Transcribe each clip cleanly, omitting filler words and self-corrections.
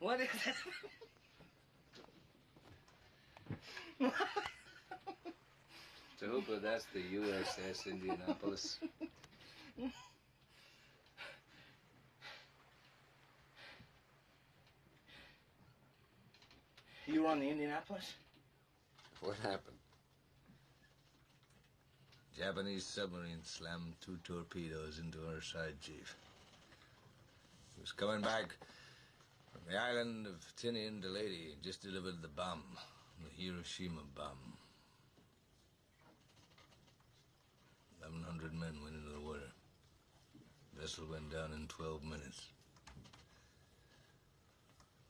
What is it? So Hooper, that's the U.S.S. Indianapolis. You on the Indianapolis? What happened? Japanese submarine slammed 2 torpedoes into our side, Chief. He was coming back from the island of Tinian to Lady, just delivered the bomb, the Hiroshima bomb. 1,100 men went into the water. Vessel went down in 12 minutes.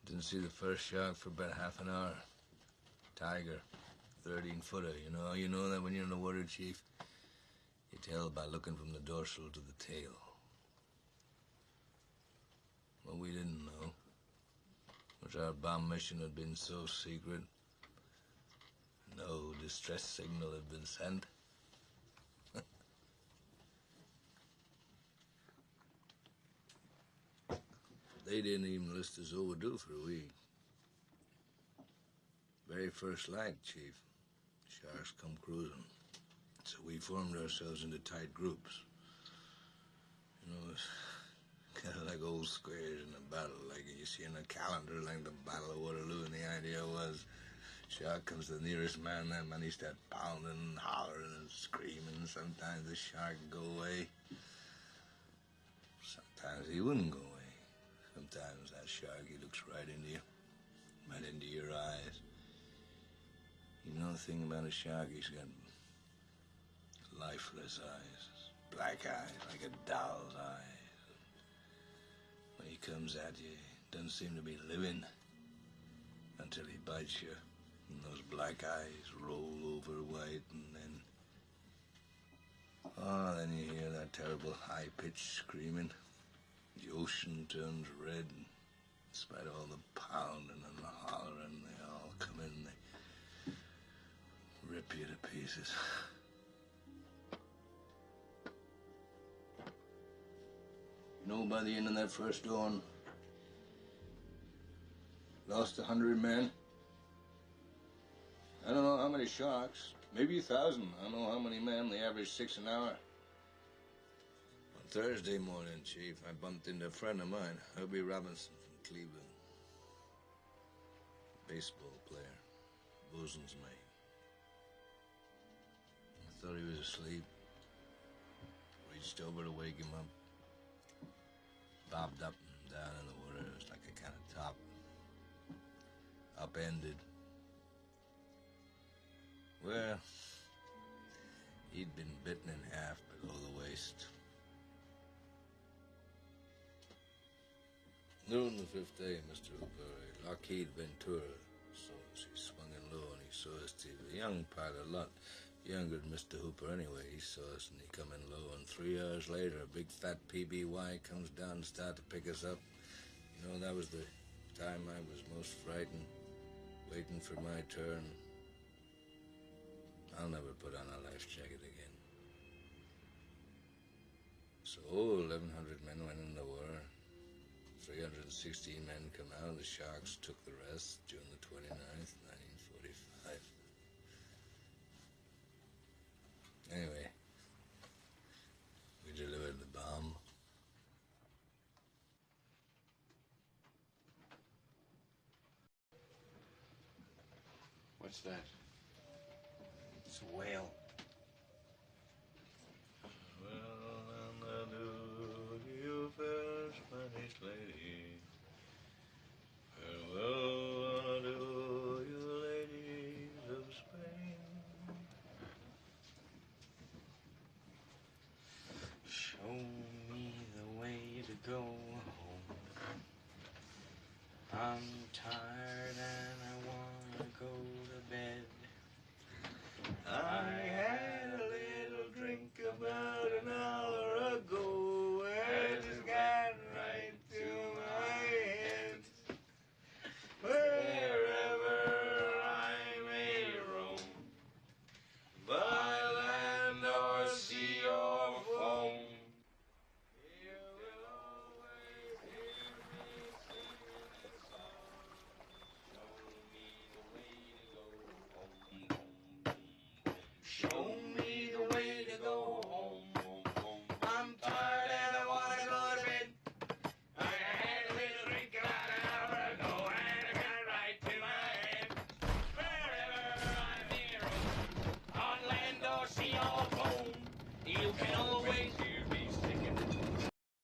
Didn't see the first shark for about half an hour. Tiger, 13-footer. You know that when you're in the water, Chief? You tell by looking from the dorsal to the tail. What we didn't know was our bomb mission had been so secret, no distress signal had been sent. They didn't even list us overdue for a week. Very first light, Chief. Sharks come cruising. So we formed ourselves into tight groups. It's kind of like old squares in a battle, like you see in a calendar, like the Battle of Waterloo, and the idea was, shark comes to the nearest man, that man he starts pounding and hollering and screaming. Sometimes the shark would go away. Sometimes he wouldn't go away. Sometimes that shark, he looks right into you, right into your eyes. You know the thing about a shark, he's got lifeless eyes, black eyes, like a doll's eyes. When he comes at you, he doesn't seem to be living until he bites you, and those black eyes roll over white, and then you hear that terrible high-pitched screaming. The ocean turns red, and in spite of all the pounding and the hollering, they all come in, they rip you to pieces. By the end of that first dawn, lost 100 men. I don't know how many sharks, maybe 1,000. I don't know how many men, they average 6 an hour. On Thursday morning, Chief, I bumped into a friend of mine, Herbie Robinson from Cleveland. Baseball player, bosun's mate. I thought he was asleep. Reached over to wake him up. Bobbed up and down in the water. It was like a kind of top. Upended. Well, he'd been bitten in half below the waist. Noon the 5th day, Mr. Hooper, Lockheed Ventura saw us. He swung in low and he saw us. He was a young pilot, a lot younger than Mr. Hooper anyway. He saw us and he come in low, and 3 hours later, a big fat PBY comes down and started to pick us up. That was the time I was most frightened, waiting for my turn. I'll never put on a life jacket again. So 1,100 men went in the war. 316 men come out. The sharks took the rest June the 29th, 1945. Anyway, we delivered the bomb. What's that? It's a whale. Well, and do you fair Spanish lady. Farewell, do you ladies of Spain. Show me the way to go home. I'm tired and I want to go to bed. I had a little drink about an hour ago. It just got right to my head. Wherever I may roam, by land or sea or foam, you will always hear me singing this song. Ain't no